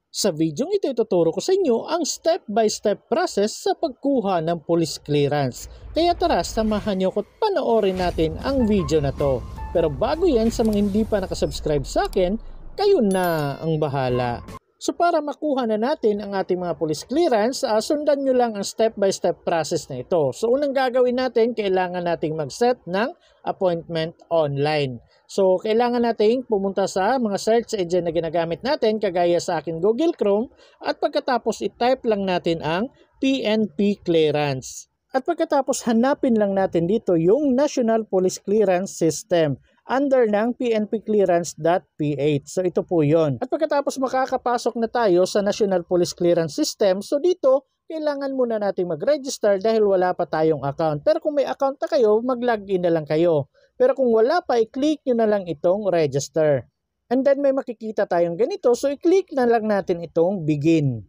Sa video ito, ituturo ko sa inyo ang step-by-step process sa pagkuha ng police clearance. Kaya tara, samahan nyo ko at panoorin natin ang video na to. Pero bago yan, sa mga hindi pa nakasubscribe sa akin, kayo na ang bahala. So para makuha na natin ang ating mga police clearance, sundan nyo lang ang step-by-step process na ito. So unang gagawin natin, kailangan nating mag-set ng appointment online. So kailangan nating pumunta sa mga search engine na ginagamit natin, kagaya sa akin Google Chrome, at pagkatapos i-type lang natin ang PNP clearance. At pagkatapos hanapin lang natin dito yung National Police Clearance System under ng pnpclearance.ph. So ito po yon. At pagkatapos makakapasok na tayo sa National Police Clearance System, so dito kailangan muna nating mag-register dahil wala pa tayong account. Pero kung may account na kayo, mag-login na lang kayo. Pero kung wala pa, i-click nyo na lang itong register. And then may makikita tayong ganito, so i-click na lang natin itong begin.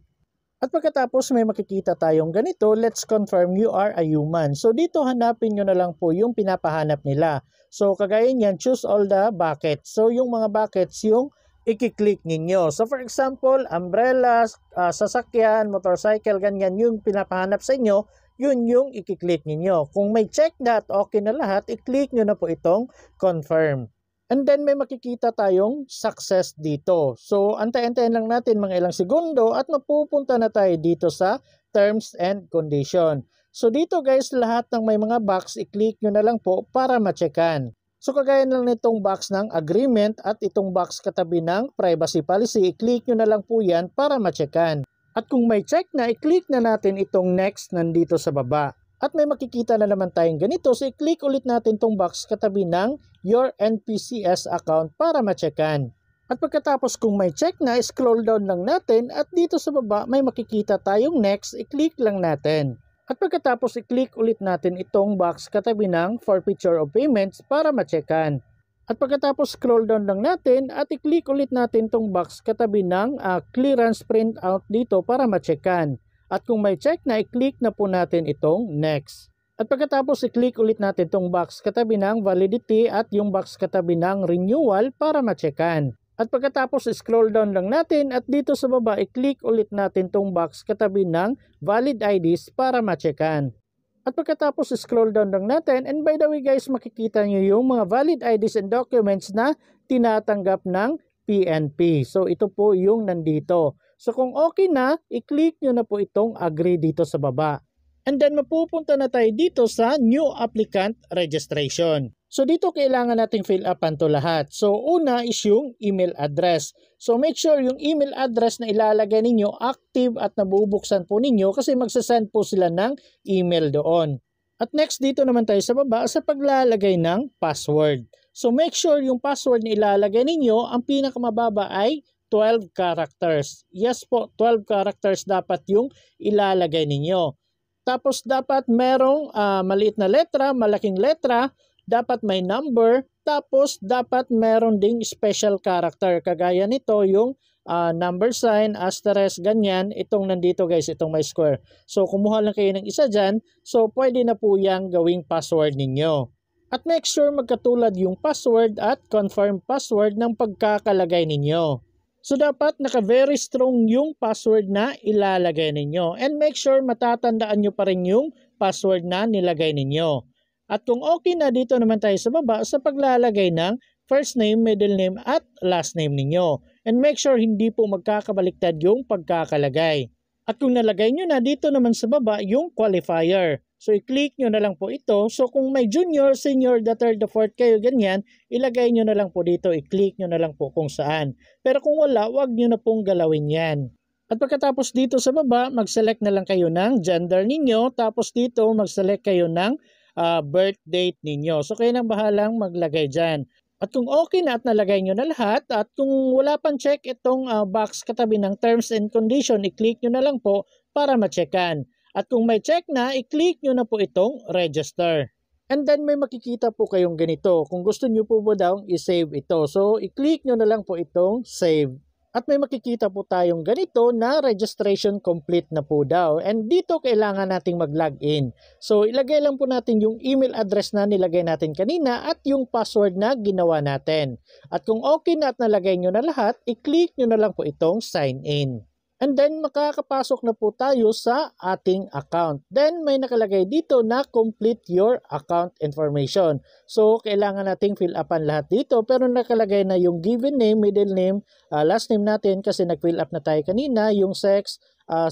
At pagkatapos may makikita tayong ganito, let's confirm you are a human. So dito hanapin nyo na lang po yung pinapahanap nila. So kagaya niyan, choose all the buckets. So yung mga buckets yung i-click ninyo. So for example, umbrellas, sasakyan, motorcycle, ganyan yung pinapahanap sa inyo, yun yung i-click ninyo. Kung may check that, okay na lahat, i-click nyo na po itong confirm. And then may makikita tayong success dito. So antay-antayin lang natin mga ilang segundo at mapupunta na tayo dito sa terms and condition. So dito guys, lahat ng may mga box, i-click nyo na lang po para ma-checkan. So kagaya lang nitong box ng agreement at itong box katabi ng privacy policy, i-click nyo na lang po yan para ma-checkan. At kung may check na, i-click na natin itong next nandito sa baba. At may makikita na naman tayong ganito, so i-click ulit natin itong box katabi ng your NPCS account para ma-checkan. At pagkatapos kung may check na, scroll down lang natin at dito sa baba may makikita tayong next, i-click lang natin. At pagkatapos i-click ulit natin itong box katabi ng forfeiture of payments para ma-checkan. At pagkatapos scroll down lang natin at i-click ulit natin itong box katabi ng clearance printout dito para ma-checkan. At kung may check na, i-click na po natin itong next. At pagkatapos i-click ulit natin itong box katabi ng validity at yung box katabi ng renewal para ma-checkan. At pagkatapos scroll down lang natin at dito sa baba i-click ulit natin itong box katabi ng valid IDs para ma-checkan. At pagkatapos scroll down lang natin, and by the way guys, makikita nyo yung mga valid IDs and documents na tinatanggap ng PNP. So ito po yung nandito. So kung okay na, i-click nyo na po itong agree dito sa baba. And then mapupunta na tayo dito sa new applicant registration. So dito kailangan nating fill up to lahat. So una is yung email address. So make sure yung email address na ilalagay ninyo active at nabubuksan po ninyo kasi magsasend po sila ng email doon. At next dito naman tayo sa baba sa paglalagay ng password. So make sure yung password na ilalagay ninyo, ang pinakamababa ay 12 characters. Yes po, 12 characters dapat yung ilalagay ninyo. Tapos dapat merong maliit na letra, malaking letra, dapat may number, tapos dapat meron ding special character. Kagaya nito yung number sign, asterisk, ganyan. Itong nandito guys, itong may square. So kumuha lang kayo ng isa dyan, so pwede na po yung gawing password ninyo. At make sure magkatulad yung password at confirm password ng pagkakalagay ninyo. So dapat naka-very strong yung password na ilalagay ninyo. And make sure matatandaan nyo pa rin yung password na nilagay ninyo. At kung okay na, dito naman tayo sa baba sa paglalagay ng first name, middle name at last name ninyo. And make sure hindi po magkakabaliktad yung pagkakalagay. At kung nalagay nyo na, dito naman sa baba yung qualifier. So i-click nyo na lang po ito. So kung may junior, senior, the third, the fourth kayo, ganyan, ilagay nyo na lang po dito, i-click nyo na lang po kung saan. Pero kung wala, wag nyo na pong galawin yan. At pagkatapos dito sa baba, mag-select na lang kayo ng gender ninyo. Tapos dito, mag-select kayo ng birth date ninyo. So kayo nang bahalang maglagay dyan. At kung okay na at nalagay nyo na lahat, at kung wala pang check itong box katabi ng terms and condition, i-click nyo na lang po para ma-checkan. At kung may check na, i-click nyo na po itong register. And then may makikita po kayong ganito. Kung gusto nyo po daw i-save ito. So i-click nyo na lang po itong save. At may makikita po tayong ganito na registration complete na po daw. And dito kailangan nating mag-login. So ilagay lang po natin yung email address na nilagay natin kanina at yung password na ginawa natin. At kung okay na at nalagay nyo na lahat, i-click nyo na lang po itong sign in. And then makakapasok na po tayo sa ating account. Then may nakalagay dito na complete your account information. So kailangan nating fill upan lahat dito, pero nakalagay na yung given name, middle name, last name natin kasi nag-fill up na tayo kanina, yung sex,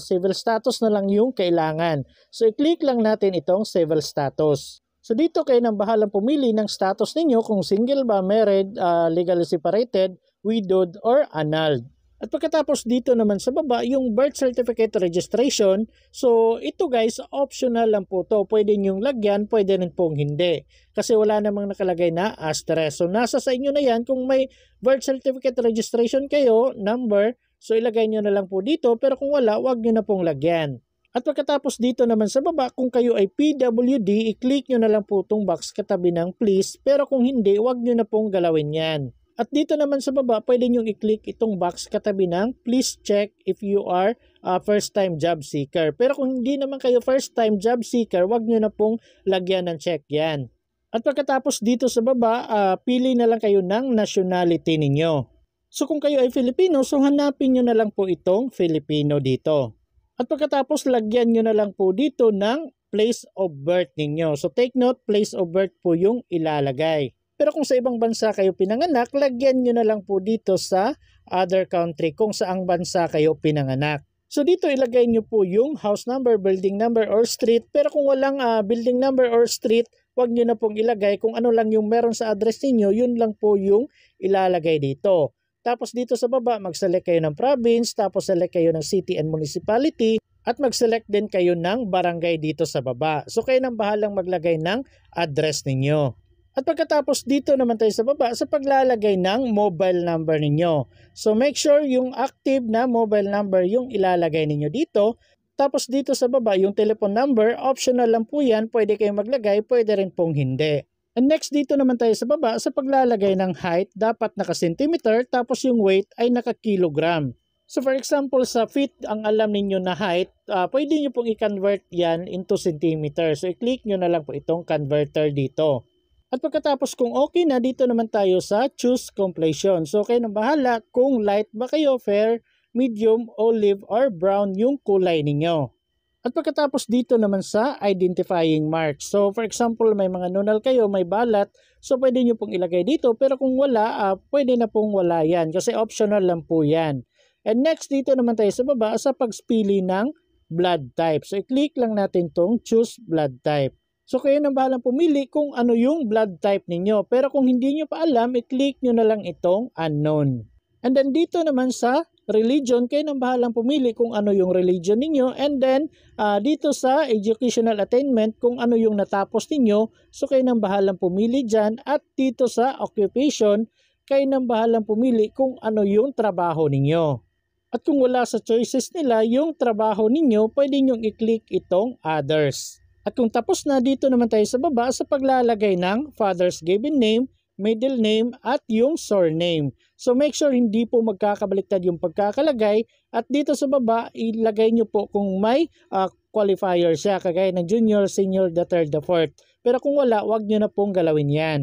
civil status na lang yung kailangan. So i-click lang natin itong civil status. So dito kayo nang bahalang pumili ng status ninyo kung single ba, married, legally separated, widowed, or annulled. At pagkatapos dito naman sa baba, yung birth certificate registration. So ito guys, optional lang po to. Pwede nyong lagyan, pwede rin pong hindi. Kasi wala namang nakalagay na asterisk. So nasa sa inyo na yan kung may birth certificate registration kayo, number, so ilagay nyo na lang po dito. Pero kung wala, wag nyo na pong lagyan. At pagkatapos dito naman sa baba, kung kayo ay PWD, i-click nyo na lang po itong box katabi ng please. Pero kung hindi, wag nyo na pong galawin yan. At dito naman sa baba, pwede nyo i-click itong box katabi ng please check if you are a first time job seeker. Pero kung hindi naman kayo first time job seeker, wag nyo na pong lagyan ng check yan. At pagkatapos dito sa baba, pili na lang kayo ng nationality ninyo. So kung kayo ay Filipino, so hanapin nyo na lang po itong Filipino dito. At pagkatapos lagyan nyo na lang po dito ng place of birth ninyo. So take note, place of birth po yung ilalagay. Pero kung sa ibang bansa kayo pinanganak, lagyan nyo na lang po dito sa other country kung saang bansa kayo pinanganak. So dito ilagay nyo po yung house number, building number, or street. Pero kung walang building number or street, wag nyo na pong ilagay. Kung ano lang yung meron sa address niyo, yun lang po yung ilalagay dito. Tapos dito sa baba, mag-select kayo ng province, tapos select kayo ng city and municipality, at mag-select din kayo ng barangay dito sa baba. So kayo nang bahalang maglagay ng address ninyo. At pagkatapos dito naman tayo sa baba sa paglalagay ng mobile number ninyo. So make sure yung active na mobile number yung ilalagay ninyo dito. Tapos dito sa baba yung telephone number, optional lang po yan. Pwede kayong maglagay, pwede rin pong hindi. And next dito naman tayo sa baba sa paglalagay ng height, dapat naka-centimeter, tapos yung weight ay naka-kilogram. So for example sa feet ang alam ninyo na height, pwede nyo pong i-convert yan into centimeter. So i-click nyo na lang po itong converter dito. At pagkatapos kung okay na, dito naman tayo sa choose completion. So kayo nang bahala kung light ba kayo, fair, medium, olive, or brown yung kulay ninyo. At pagkatapos dito naman sa identifying marks. So for example, may mga nunal kayo, may balat, so pwede nyo pong ilagay dito. Pero kung wala, pwede na pong wala yan kasi optional lang po yan. And next dito naman tayo sa baba sa pagpili ng blood type. So i-click lang natin tong choose blood type. So kayo nang bahalang pumili kung ano yung blood type ninyo. Pero kung hindi nyo pa alam, i-click nyo na lang itong unknown. And then dito naman sa religion, kayo nang bahalang pumili kung ano yung religion ninyo. And then dito sa educational attainment, kung ano yung natapos ninyo. So kayo nang bahalang pumili dyan. At dito sa occupation, kayo nang bahalang pumili kung ano yung trabaho ninyo. At kung wala sa choices nila, yung trabaho ninyo, pwede nyong i-click itong others. At kung tapos na, dito naman tayo sa baba sa paglalagay ng father's given name, middle name, at yung surname. So make sure hindi po magkakabaliktad yung pagkakalagay. At dito sa baba, ilagay nyo po kung may qualifier siya, kagaya ng junior, senior, the third, the fourth. Pero kung wala, wag nyo na pong galawin yan.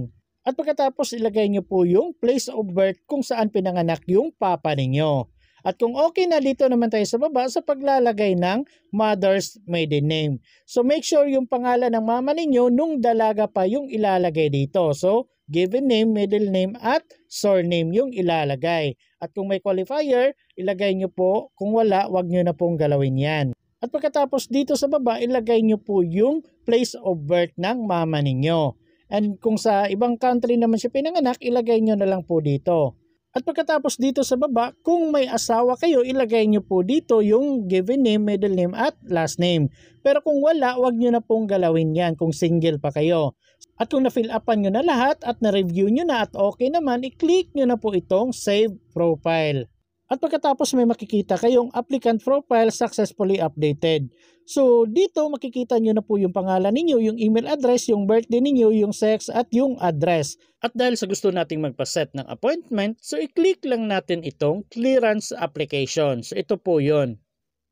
At pagkatapos, ilagay nyo po yung place of birth kung saan pinanganak yung papa ninyo. At kung okay na, dito naman tayo sa baba sa paglalagay ng mother's maiden name. So make sure yung pangalan ng mama ninyo nung dalaga pa yung ilalagay dito. So given name, middle name, at surname yung ilalagay. At kung may qualifier, ilagay nyo po. Kung wala, wag nyo na pong galawin yan. At pagkatapos dito sa baba, ilagay nyo po yung place of birth ng mama ninyo. And kung sa ibang country naman siya pinanganak, ilagay nyo na lang po dito. At pagkatapos dito sa baba, kung may asawa kayo, ilagay nyo po dito yung given name, middle name, at last name. Pero kung wala, wag nyo na pong galawin yan kung single pa kayo. At kung na-fill upan nyo na lahat at na-review nyo na at okay naman, i-click nyo na po itong Save Profile. At pagkatapos may makikita kayong applicant profile successfully updated. So dito makikita nyo na po yung pangalan ninyo, yung email address, yung birthday ninyo, yung sex at yung address. At dahil sa gusto nating magpaset ng appointment, so i-click lang natin itong clearance application. So ito po yun.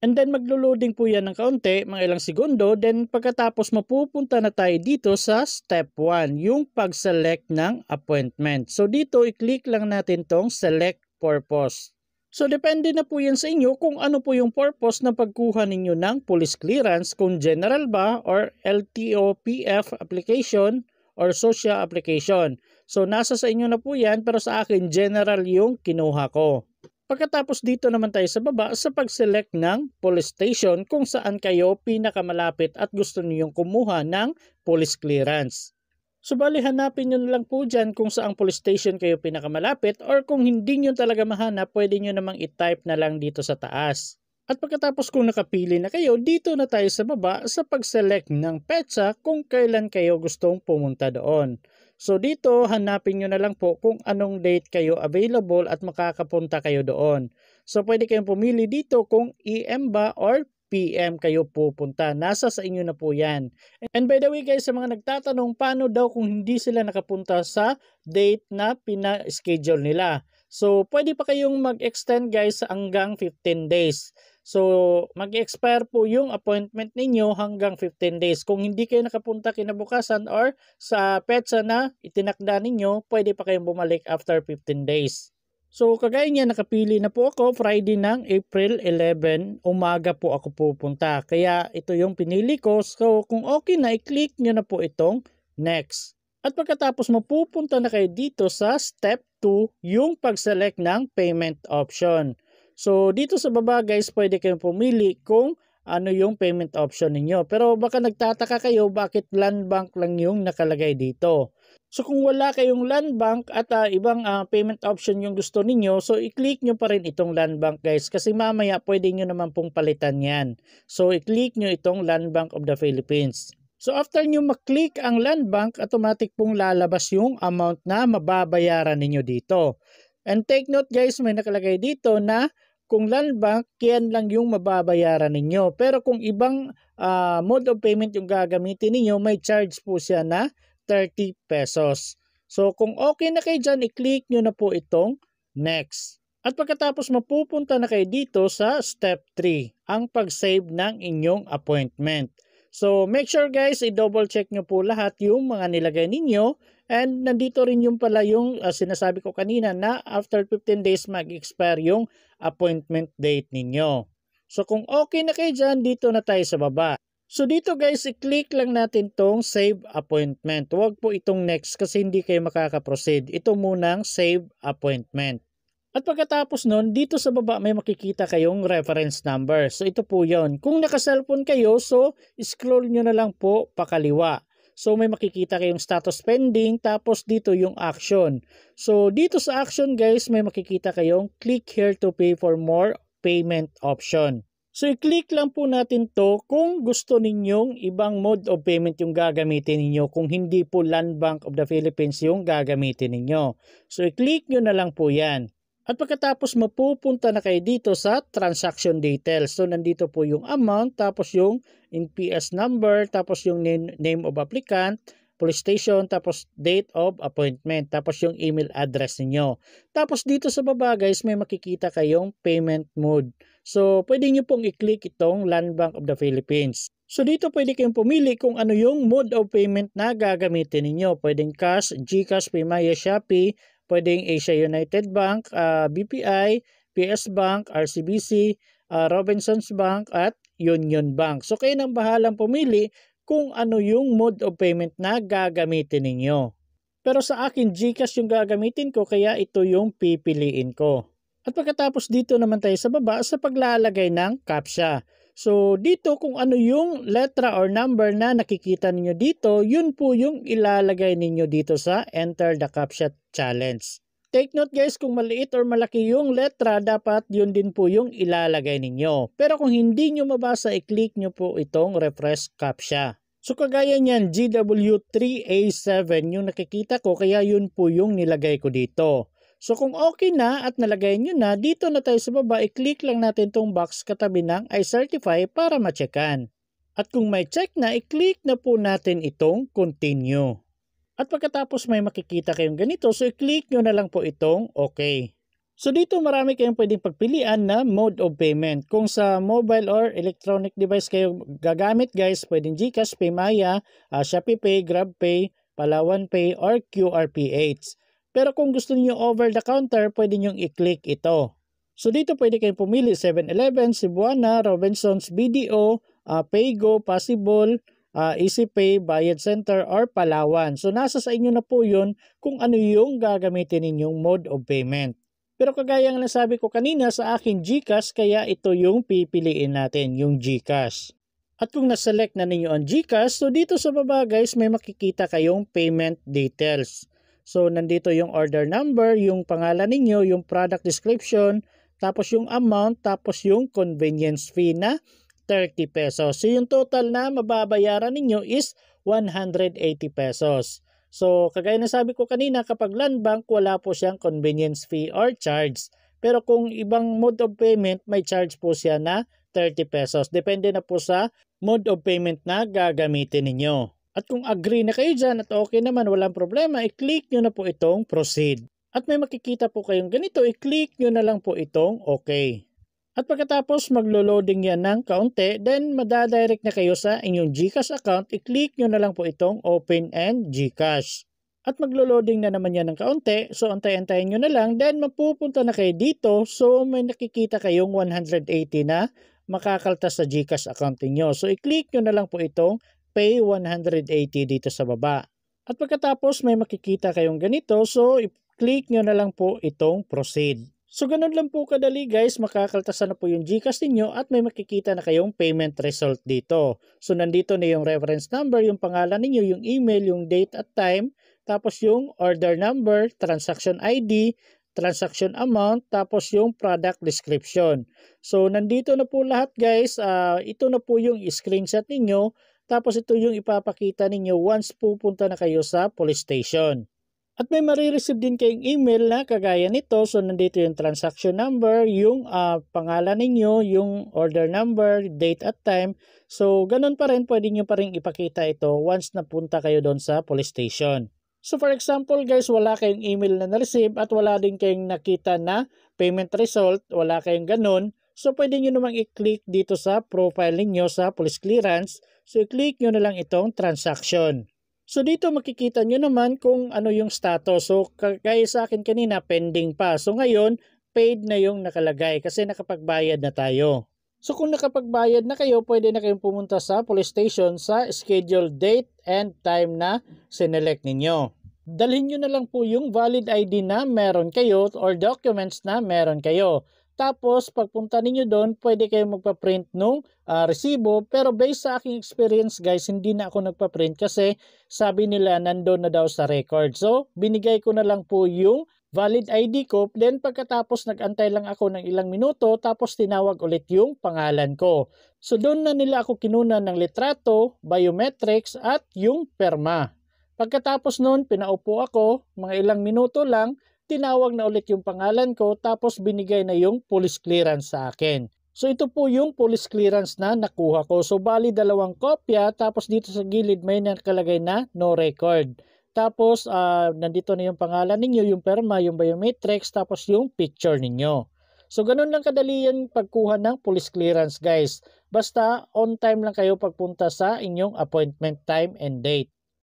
And then maglo-loading po yan ng kaunti, mga ilang segundo. Then pagkatapos mapupunta na tayo dito sa step 1, yung pag-select ng appointment. So dito i-click lang natin tong select purpose. So depende na po yan sa inyo kung ano po yung purpose ng pagkuha ninyo ng police clearance, kung general ba or LTO-PF application or social application. So nasa sa inyo na po yan, pero sa akin general yung kinuha ko. Pagkatapos dito naman tayo sa baba sa pag-select ng police station kung saan kayo pinakamalapit at gusto niyong kumuha ng police clearance. So bali hanapin nyo na lang po dyan kung saang police station kayo pinakamalapit, or kung hindi nyo talaga mahanap, pwede nyo namang i-type na lang dito sa taas. At pagkatapos kung nakapili na kayo, dito na tayo sa baba sa pag-select ng petsa kung kailan kayo gustong pumunta doon. So dito hanapin nyo na lang po kung anong date kayo available at makakapunta kayo doon. So pwede kayong pumili dito kung EM ba or PM kayo pupunta. Nasa sa inyo na po yan. And by the way guys, sa mga nagtatanong paano daw kung hindi sila nakapunta sa date na pina-schedule nila. So pwede pa kayong mag-extend guys hanggang 15 days. So mag-expire po yung appointment ninyo hanggang 15 days. Kung hindi kayo nakapunta kinabukasan or sa petsa na itinakda ninyo, pwede pa kayong bumalik after 15 days. So kagaya niya, nakapili na po ako Friday ng April 11, umaga po ako pupunta. Kaya ito yung pinili ko. So kung okay na, i-click nyo na po itong next. At pagkatapos mapupunta na kayo dito sa step 2, yung pag-select ng payment option. So dito sa baba guys, pwede kayong pumili kung ano yung payment option ninyo. Pero baka nagtataka kayo bakit land bank lang yung nakalagay dito. So kung wala kayong land bank at ibang payment option yung gusto ninyo, so i-click nyo pa rin itong land bank guys, kasi mamaya pwede nyo naman pong palitan yan. So i-click nyo itong Land Bank of the Philippines. So after nyo maklik ang land bank, automatic pong lalabas yung amount na mababayaran ninyo dito. And take note guys, may nakalagay dito na kung land bank, yan lang yung mababayaran ninyo. Pero kung ibang mode of payment yung gagamitin ninyo, may charge po siya na 30 pesos. So kung okay na kayo dyan, i-click nyo na po itong next. At pagkatapos mapupunta na kayo dito sa step 3, ang pag-save ng inyong appointment. So make sure guys, i-double check nyo po lahat yung mga nilagay ninyo. And nandito rin yung pala yung sinasabi ko kanina na after 15 days mag-expire yung appointment date ninyo. So kung okay na kayo dyan, dito na tayo sa baba. So dito guys, i-click lang natin tong save appointment. Huwag po itong next kasi hindi kayo makaka-proceed. Ito munang save appointment. At pagkatapos nun, dito sa baba may makikita kayong reference number. So ito po yon. Kung naka-cellphone kayo, so scroll nyo na lang po pakaliwa. So may makikita kayong status pending, tapos dito yung action. So dito sa action guys, may makikita kayong click here to pay for more payment option. So i-click lang po natin to kung gusto ninyong ibang mode of payment yung gagamitin ninyo, kung hindi po Land Bank of the Philippines yung gagamitin ninyo. So i-click nyo na lang po yan. At pagkatapos mapupunta na kayo dito sa transaction details. So nandito po yung amount, tapos yung NPS number, tapos yung name of applicant, police station, tapos date of appointment, tapos yung email address ninyo. Tapos dito sa baba guys, may makikita kayong payment mode. So pwede nyo pong i-click itong Land Bank of the Philippines. So dito pwede kayong pumili kung ano yung mode of payment na gagamitin ninyo. Pwedeng cash, GCash, Paymaya, Shopee, pwedeng Asia United Bank, BPI, PS Bank, RCBC, Robinsons Bank at Union Bank. So kayo nang bahalang pumili kung ano yung mode of payment na gagamitin ninyo. Pero sa akin, GCash yung gagamitin ko, kaya ito yung pipiliin ko. At pagkatapos dito naman tayo sa baba sa paglalagay ng CAPTCHA. So dito kung ano yung letra or number na nakikita ninyo dito, yun po yung ilalagay ninyo dito sa Enter the CAPTCHA Challenge. Take note guys, kung maliit or malaki yung letra, dapat yun din po yung ilalagay ninyo. Pero kung hindi nyo mabasa, i-click nyo po itong Refresh CAPTCHA. So kagaya niyan, GW3A7 yung nakikita ko, kaya yun po yung nilagay ko dito. So kung okay na at nalagay nyo na, dito na tayo sa baba, i-click lang natin itong box katabi ng I certify para ma-checkan. At kung may check na, i-click na po natin itong continue. At pagkatapos may makikita kayong ganito, so i-click nyo na lang po itong okay. So dito marami kayong pwedeng pagpilian na mode of payment. Kung sa mobile or electronic device kayo gagamit guys, pwedeng GCash, Paymaya, Shopee Pay, GrabPay, Palawan Pay, or QRPH. Pero kung gusto niyo over the counter, pwede nyo i-click ito. So dito pwede kayong pumili 7-Eleven, Cebuana, Robinsons, BDO, Paygo, Possible, EasyPay, Bayad Center, or Palawan. So nasa sa inyo na po yun kung ano yung gagamitin ninyong mode of payment. Pero kagaya ng nasabi ko kanina sa akin GCash, kaya ito yung pipiliin natin, yung GCash. At kung na-select na ninyo ang GCash, so dito sa baba guys may makikita kayong payment details. So nandito yung order number, yung pangalan ninyo, yung product description, tapos yung amount, tapos yung convenience fee na 30 pesos. So yung total na mababayaran ninyo is 180 pesos. So kagaya na sabi ko kanina, kapag land bank wala po siyang convenience fee or charge. Pero kung ibang mode of payment may charge po siya na 30 pesos. Depende na po sa mode of payment na gagamitin ninyo. At kung agree na kayo dyan at okay naman, walang problema, i-click nyo na po itong proceed. At may makikita po kayong ganito, i-click nyo na lang po itong okay. At pagkatapos maglo-loading yan ng kaunti, then madadirect na kayo sa inyong GCash account, i-click nyo na lang po itong open and GCash. At maglo-loading na naman yan ng kaunti, so antay-antayin nyo na lang, then mapupunta na kayo dito, so may nakikita kayong 180 na makakaltas sa GCash account niyo. So i-click nyo na lang po itong pay 180 dito sa baba. At pagkatapos may makikita kayong ganito, so i-click nyo na lang po itong proceed. So ganun lang po kadali guys, makakaltasan na po yung GCash niyo at may makikita na kayong payment result dito. So nandito na yung reference number, yung pangalan niyo, yung email, yung date at time, tapos yung order number, transaction ID, transaction amount, tapos yung product description. So nandito na po lahat guys, ito na po yung screenshot ninyo, tapos ito yung ipapakita ninyo once pupunta na kayo sa police station. At may marireceive din kayong email na kagaya nito, so nandito yung transaction number, yung pangalan ninyo, yung order number, date at time. So ganun pa rin, pwede nyo pa rin ipakita ito once napunta kayo doon sa police station. So for example guys, wala kayong email na na-receive at wala din kayong nakita na payment result, wala kayong ganun. So pwede nyo namang i-click dito sa profile niyo sa police clearance. So i-click nyo na lang itong transaction. So dito makikita nyo naman kung ano yung status. So kagaya sa akin kanina, pending pa. So ngayon, paid na yung nakalagay kasi nakapagbayad na tayo. So kung nakapagbayad na kayo, pwede na kayong pumunta sa police station sa scheduled date and time na sinelect ninyo. Dalhin nyo na lang po yung valid ID na meron kayo or documents na meron kayo. Tapos pagpunta ninyo doon, pwede kayong magpa-print nung resibo. Pero based sa aking experience guys, hindi na ako nagpa-print kasi sabi nila nandoon na daw sa record. So binigay ko na lang po yung valid ID ko. Then pagkatapos nag-antay lang ako ng ilang minuto, tapos tinawag ulit yung pangalan ko. So doon na nila ako kinunan ng litrato, biometrics at yung perma. Pagkatapos noon, pinaupo ako, mga ilang minuto lang, tinawag na ulit yung pangalan ko, tapos binigay na yung police clearance sa akin. So ito po yung police clearance na nakuha ko. So bali 2 kopya, tapos dito sa gilid may nakalagay na no record. Tapos nandito na yung pangalan ninyo, yung perma, yung biometrics, tapos yung picture ninyo. So ganun lang kadali yan pagkuha ng police clearance guys. Basta on time lang kayo pagpunta sa inyong appointment time and date.